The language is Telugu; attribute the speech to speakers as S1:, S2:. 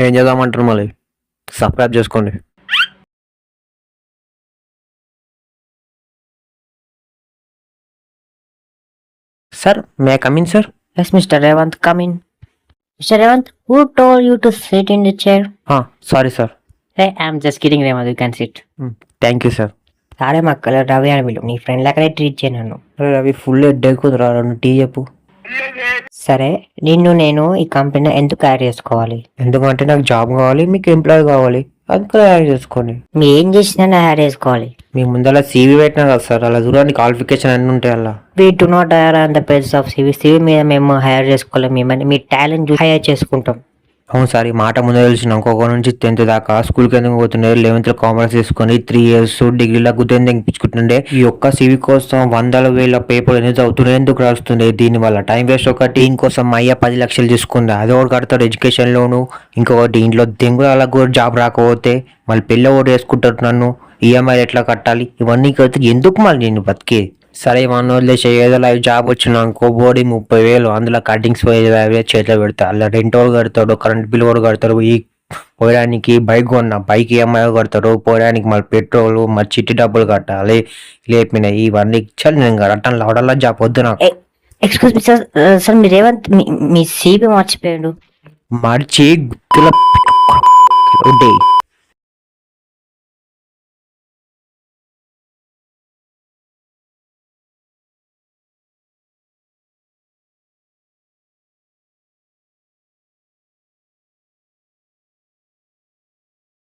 S1: ఏం చేద్దామంటారు మళ్ళీ? సబ్స్క్రైబ్ చేసుకోండి. Sir, may I come in sir?
S2: Yes, Mr. Revant, come in. Mr. Revant, who told you to sit in the chair?
S1: Sorry sir.
S2: Hey, I'm just kidding, Revant. You can sit.
S1: Thank you sir.
S2: సారే మక్కలు రవి అని పిలువు, నీ ఫ్రెండ్ లెక్కనే ట్రీట్ చేయను నన్ను.
S1: అవి ఫుల్ హెడ్ ఎక్కుతురా, రెండు టీ చెప్పు.
S2: సరే, నిన్ను నేను ఈ కంపెనీలో ఎందుకు యాడ్ చేసుకోవాలి?
S1: ఎందుకంటే నాకు జాబ్ కావాలి, మీకు ఎంప్లాయ్ కావాలి, అందుకని యాడ్ చేసుకోండి.
S2: మీరు ఏం చేసినా యాడ్ చేసుకోవాలి.
S1: మీ ముందర సీవీ పెట్టినా కదా సార్, అలా చూడండి క్వాలిఫికేషన్ అన్నీ ఉంటాయి అలా.
S2: We do not hire on the basis of CV మీద మేము హైర్ చేసుకోలేము, మిమ్మల్ని మీ టాలెంట్ చూసి హైర్ చేసుకుంటాం.
S1: అవును సార్, ఈ మాట ముందే తెలిసిన. ఇంకొక నుంచి 10th దాకా స్కూల్కి ఎందుకు పోతుండే, 11th కామర్స్ తీసుకొని 3 years డిగ్రీలో గుర్తు తెప్పించుకుంటుండే. ఈ ఒక్క సివి కోసం 100,000 పేపర్ ఎందుకు చదువుతుండే, ఎందుకు రాస్తుండే? దీనివల్ల టైం వేస్ట్. ఒకటి ఇంకోసం అయ్యా 10 లక్షలు తీసుకుంది, అది ఒకటి కడతాడు ఎడ్యుకేషన్ లోను. ఇంకొకటి ఇంట్లో దెంగులు అలా కూడా జాబ్ రాకపోతే మళ్ళీ పెళ్ళి ఒకటి వేసుకుంటారు, నన్ను ఈఎంఐ ఎట్లా కట్టాలి, ఇవన్నీ కడితే ఎందుకు మళ్ళీ నేను బతికే? సరే, 1 వదిలేసి ఏదో లైఫ్ జాబ్ వచ్చినాకో బోడీ 30,000, అందులో కటింగ్స్ 5,000 చేతిలో పెడతా. అలా రెంట్ వాళ్ళు కడతాడు, కరెంట్ బిల్ కూడా కడతాడు. ఈ పోయడానికి బైక్ కొన్నా, బైక్ ఈఎంఐ కడతాడు. పోయడానికి మళ్ళీ పెట్రోల్, మరి చిట్టి డబ్బులు కట్టాలి. లేపినాయి ఇవన్నీ ఇచ్చాలి. నేను కట్టడం లవడల్లా జాబ్ వద్దు నాకు.
S2: ఎక్స్క్యూజ్ మీ సార్, సార్ మీ రేవంత్ మీ సిబి మర్చిపోయాడు.
S1: మర్చి గుర్తుల